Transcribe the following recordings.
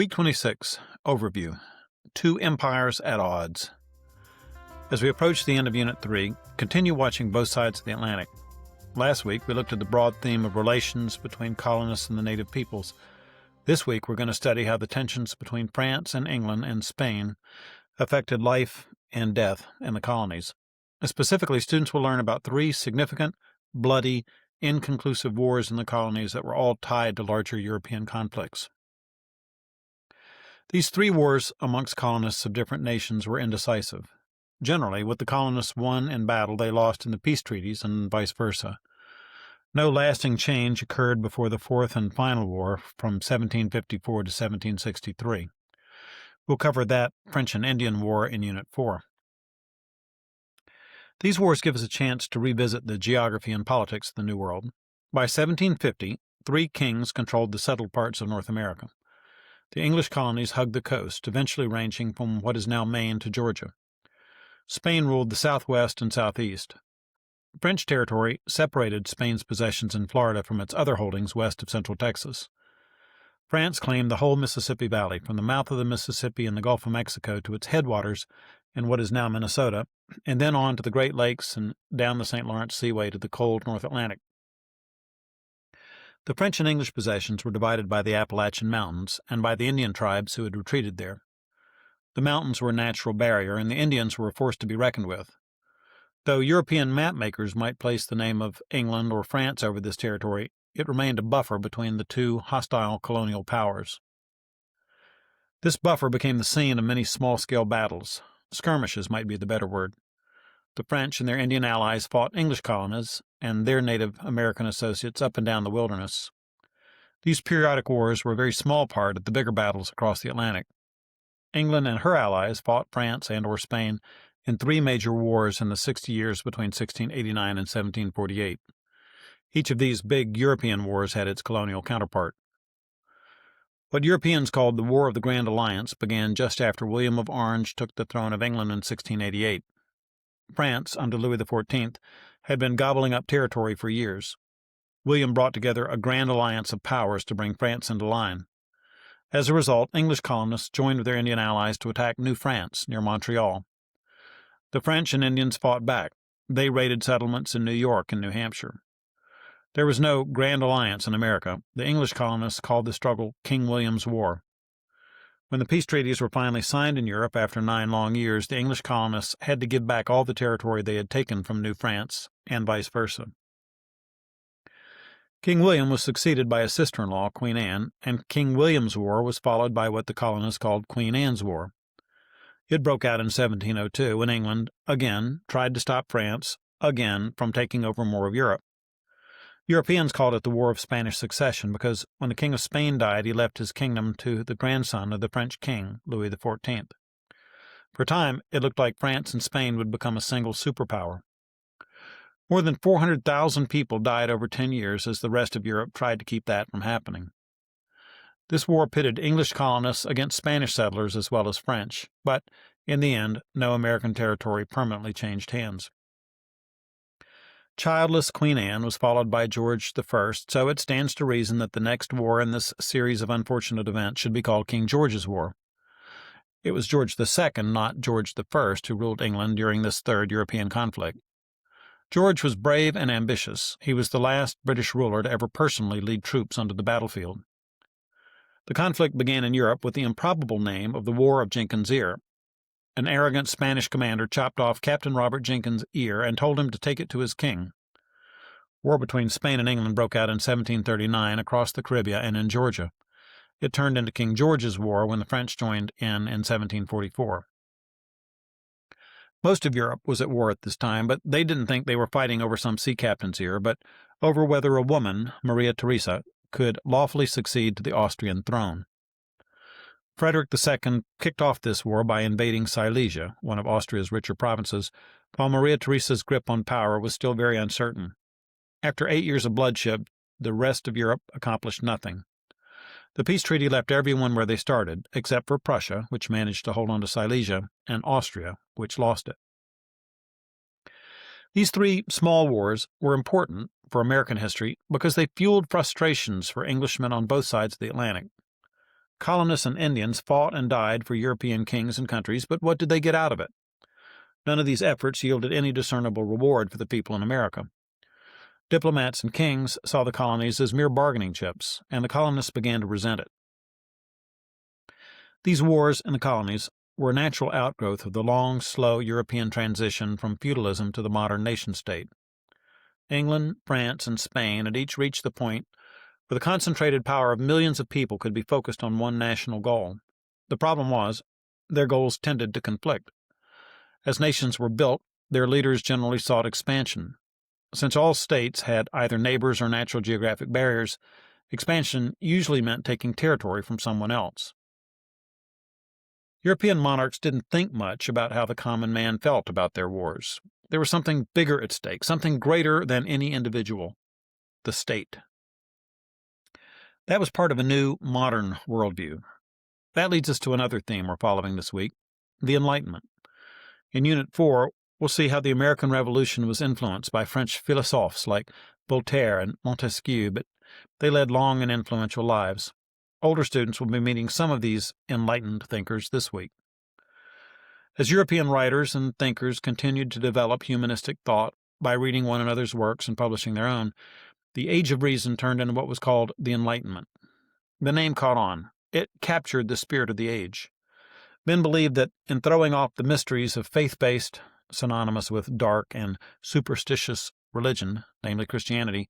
Week 26, Overview. Two Empires at Odds. As we approach the end of Unit 3, continue watching both sides of the Atlantic. Last week, we looked at the broad theme of relations between colonists and the native peoples. This week, we're going to study how the tensions between France and England and Spain affected life and death in the colonies. Specifically, students will learn about three significant, bloody, inconclusive wars in the colonies that were all tied to larger European conflicts. These three wars amongst colonists of different nations were indecisive. Generally, what the colonists won in battle they lost in the peace treaties, and vice versa. No lasting change occurred before the fourth and final war from 1754 to 1763. We'll cover that French and Indian War in Unit 4. These wars give us a chance to revisit the geography and politics of the New World. By 1750, three kings controlled the settled parts of North America. The English colonies hugged the coast, eventually ranging from what is now Maine to Georgia. Spain ruled the southwest and southeast. French territory separated Spain's possessions in Florida from its other holdings west of central Texas. France claimed the whole Mississippi Valley, from the mouth of the Mississippi in the Gulf of Mexico to its headwaters in what is now Minnesota, and then on to the Great Lakes and down the St. Lawrence Seaway to the cold North Atlantic. The French and English possessions were divided by the Appalachian Mountains and by the Indian tribes who had retreated there. The mountains were a natural barrier, and the Indians were a force to be reckoned with. Though European map-makers might place the name of England or France over this territory, it remained a buffer between the two hostile colonial powers. This buffer became the scene of many small-scale battles. Skirmishes might be the better word. The French and their Indian allies fought English colonists and their Native American associates up and down the wilderness. These periodic wars were a very small part of the bigger battles across the Atlantic. England and her allies fought France and/or Spain in three major wars in the 60 years between 1689 and 1748. Each of these big European wars had its colonial counterpart. What Europeans called the War of the Grand Alliance began just after William of Orange took the throne of England in 1688. France, under Louis XIV, had been gobbling up territory for years. William brought together a grand alliance of powers to bring France into line. As a result, English colonists joined with their Indian allies to attack New France near Montreal. The French and Indians fought back. They raided settlements in New York and New Hampshire. There was no Grand Alliance in America. The English colonists called the struggle King William's War. When the peace treaties were finally signed in Europe after 9 long years, the English colonists had to give back all the territory they had taken from New France, and vice versa. King William was succeeded by his sister-in-law, Queen Anne, and King William's War was followed by what the colonists called Queen Anne's War. It broke out in 1702 when England, again, tried to stop France, again, from taking over more of Europe. Europeans called it the War of Spanish Succession because when the King of Spain died, he left his kingdom to the grandson of the French king, Louis XIV. For a time, it looked like France and Spain would become a single superpower. More than 400,000 people died over 10 years as the rest of Europe tried to keep that from happening. This war pitted English colonists against Spanish settlers as well as French, but in the end, no American territory permanently changed hands. Childless Queen Anne was followed by George I, so it stands to reason that the next war in this series of unfortunate events should be called King George's War. It was George II, not George I, who ruled England during this third European conflict. George was brave and ambitious. He was the last British ruler to ever personally lead troops onto the battlefield. The conflict began in Europe with the improbable name of the War of Jenkins' Ear. An arrogant Spanish commander chopped off Captain Robert Jenkins' ear and told him to take it to his king. War between Spain and England broke out in 1739 across the Caribbean and in Georgia. It turned into King George's War when the French joined in 1744. Most of Europe was at war at this time, but they didn't think they were fighting over some sea captain's ear, but over whether a woman, Maria Theresa, could lawfully succeed to the Austrian throne. Frederick II kicked off this war by invading Silesia, one of Austria's richer provinces, while Maria Theresa's grip on power was still very uncertain. After 8 years of bloodshed, the rest of Europe accomplished nothing. The peace treaty left everyone where they started, except for Prussia, which managed to hold on to Silesia, and Austria, which lost it. These three small wars were important for American history because they fueled frustrations for Englishmen on both sides of the Atlantic. Colonists and Indians fought and died for European kings and countries, but what did they get out of it? None of these efforts yielded any discernible reward for the people in America. Diplomats and kings saw the colonies as mere bargaining chips, and the colonists began to resent it. These wars in the colonies were a natural outgrowth of the long, slow European transition from feudalism to the modern nation-state. England, France, and Spain had each reached the point where the concentrated power of millions of people could be focused on one national goal. The problem was, their goals tended to conflict. As nations were built, their leaders generally sought expansion. Since all states had either neighbors or natural geographic barriers, expansion usually meant taking territory from someone else. European monarchs didn't think much about how the common man felt about their wars. There was something bigger at stake, something greater than any individual: the state. That was part of a new, modern worldview. That leads us to another theme we're following this week: the Enlightenment. In Unit 4, we'll see how the American Revolution was influenced by French philosophes like Voltaire and Montesquieu, but they led long and influential lives. Older students will be meeting some of these enlightened thinkers this week. As European writers and thinkers continued to develop humanistic thought by reading one another's works and publishing their own, the Age of Reason turned into what was called the Enlightenment. The name caught on. It captured the spirit of the age. Men believed that in throwing off the mysteries of faith-based, synonymous with dark and superstitious religion, namely Christianity,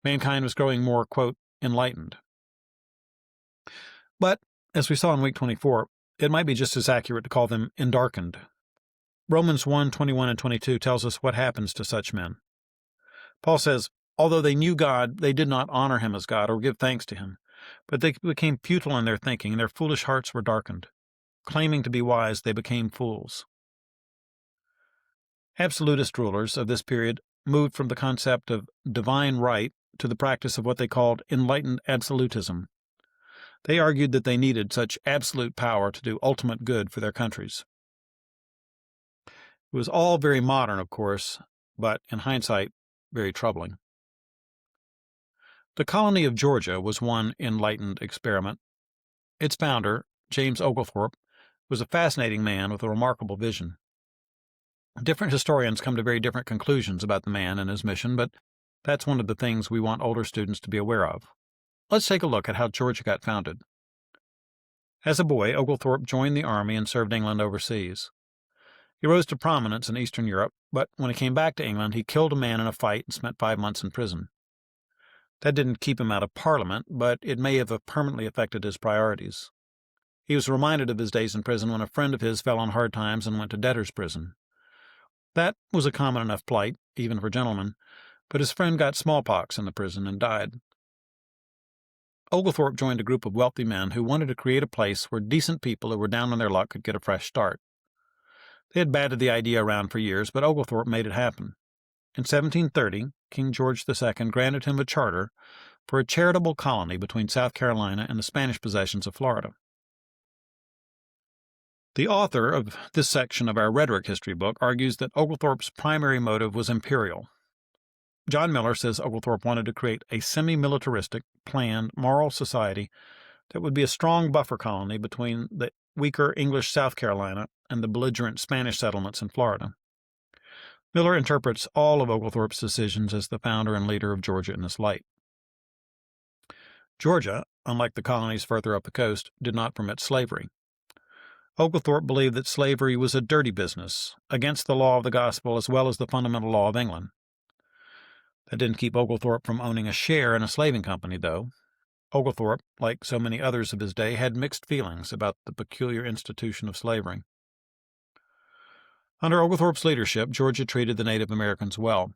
mankind was growing more, quote, enlightened. But, as we saw in week 24, it might be just as accurate to call them endarkened. Romans 1:21 and 22 tells us what happens to such men. Paul says, although they knew God, they did not honor him as God or give thanks to him, but they became futile in their thinking, and their foolish hearts were darkened. Claiming to be wise, they became fools. Absolutist rulers of this period moved from the concept of divine right to the practice of what they called enlightened absolutism. They argued that they needed such absolute power to do ultimate good for their countries. It was all very modern, of course, but in hindsight, very troubling. The colony of Georgia was one enlightened experiment. Its founder, James Oglethorpe, was a fascinating man with a remarkable vision. Different historians come to very different conclusions about the man and his mission, but that's one of the things we want older students to be aware of. Let's take a look at how Georgia got founded. As a boy, Oglethorpe joined the army and served England overseas. He rose to prominence in Eastern Europe, but when he came back to England, he killed a man in a fight and spent 5 months in prison. That didn't keep him out of Parliament, but it may have permanently affected his priorities. He was reminded of his days in prison when a friend of his fell on hard times and went to debtor's prison. That was a common enough plight, even for gentlemen, but his friend got smallpox in the prison and died. Oglethorpe joined a group of wealthy men who wanted to create a place where decent people who were down on their luck could get a fresh start. They had batted the idea around for years, but Oglethorpe made it happen. In 1730, King George II granted him a charter for a charitable colony between South Carolina and the Spanish possessions of Florida. The author of this section of our rhetoric history book argues that Oglethorpe's primary motive was imperial. John Miller says Oglethorpe wanted to create a semi-militaristic, planned, moral society that would be a strong buffer colony between the weaker English South Carolina and the belligerent Spanish settlements in Florida. Miller interprets all of Oglethorpe's decisions as the founder and leader of Georgia in this light. Georgia, unlike the colonies further up the coast, did not permit slavery. Oglethorpe believed that slavery was a dirty business, against the law of the gospel as well as the fundamental law of England. That didn't keep Oglethorpe from owning a share in a slaving company, though. Oglethorpe, like so many others of his day, had mixed feelings about the peculiar institution of slavery. Under Oglethorpe's leadership, Georgia treated the Native Americans well.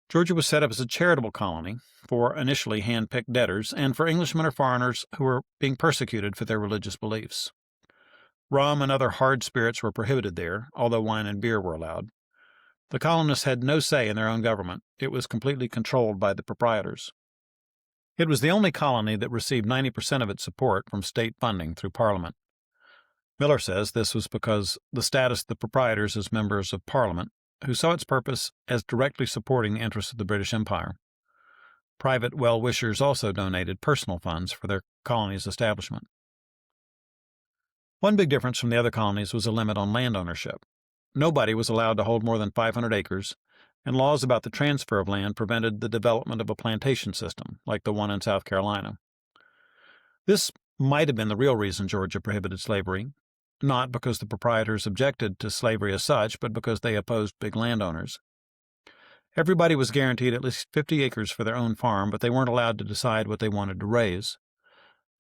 Georgia was set up as a charitable colony for initially hand-picked debtors and for Englishmen or foreigners who were being persecuted for their religious beliefs. Rum and other hard spirits were prohibited there, although wine and beer were allowed. The colonists had no say in their own government. It was completely controlled by the proprietors. It was the only colony that received 90% of its support from state funding through Parliament. Miller says this was because the status of the proprietors as members of Parliament, who saw its purpose as directly supporting the interests of the British Empire. Private well-wishers also donated personal funds for their colony's establishment. One big difference from the other colonies was a limit on land ownership. Nobody was allowed to hold more than 500 acres, and laws about the transfer of land prevented the development of a plantation system, like the one in South Carolina. This might have been the real reason Georgia prohibited slavery, not because the proprietors objected to slavery as such, but because they opposed big landowners. Everybody was guaranteed at least 50 acres for their own farm, but they weren't allowed to decide what they wanted to raise.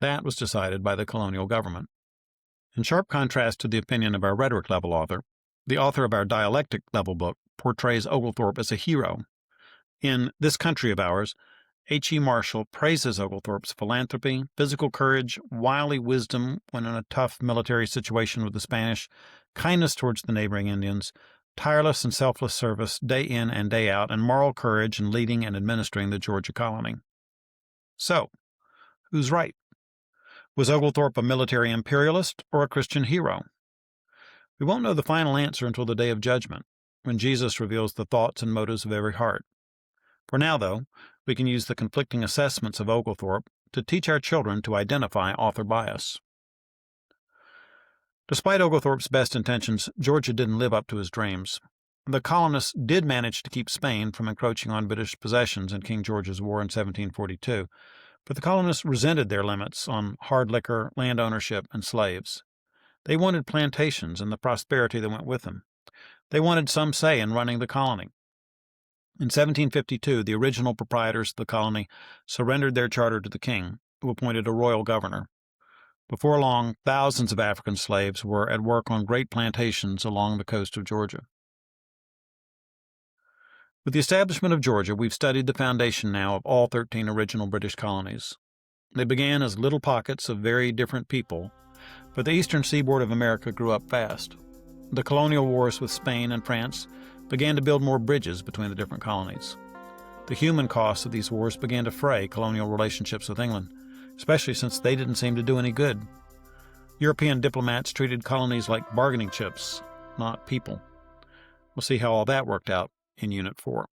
That was decided by the colonial government. In sharp contrast to the opinion of our rhetoric-level author, the author of our dialectic-level book portrays Oglethorpe as a hero. In This Country of Ours, H.E. Marshall praises Oglethorpe's philanthropy, physical courage, wily wisdom when in a tough military situation with the Spanish, kindness towards the neighboring Indians, tireless and selfless service day in and day out, and moral courage in leading and administering the Georgia colony. So, who's right? Was Oglethorpe a military imperialist or a Christian hero? We won't know the final answer until the day of judgment, when Jesus reveals the thoughts and motives of every heart. For now, though, we can use the conflicting assessments of Oglethorpe to teach our children to identify author bias. Despite Oglethorpe's best intentions, Georgia didn't live up to his dreams. The colonists did manage to keep Spain from encroaching on British possessions in King George's War in 1742, but the colonists resented their limits on hard liquor, land ownership, and slaves. They wanted plantations and the prosperity that went with them. They wanted some say in running the colony. In 1752, the original proprietors of the colony surrendered their charter to the king, who appointed a royal governor. Before long, thousands of African slaves were at work on great plantations along the coast of Georgia. With the establishment of Georgia, we've studied the foundation now of all 13 original British colonies. They began as little pockets of very different people, but the eastern seaboard of America grew up fast. The colonial wars with Spain and France began to build more bridges between the different colonies. The human costs of these wars began to fray colonial relationships with England, especially since they didn't seem to do any good. European diplomats treated colonies like bargaining chips, not people. We'll see how all that worked out in Unit 4.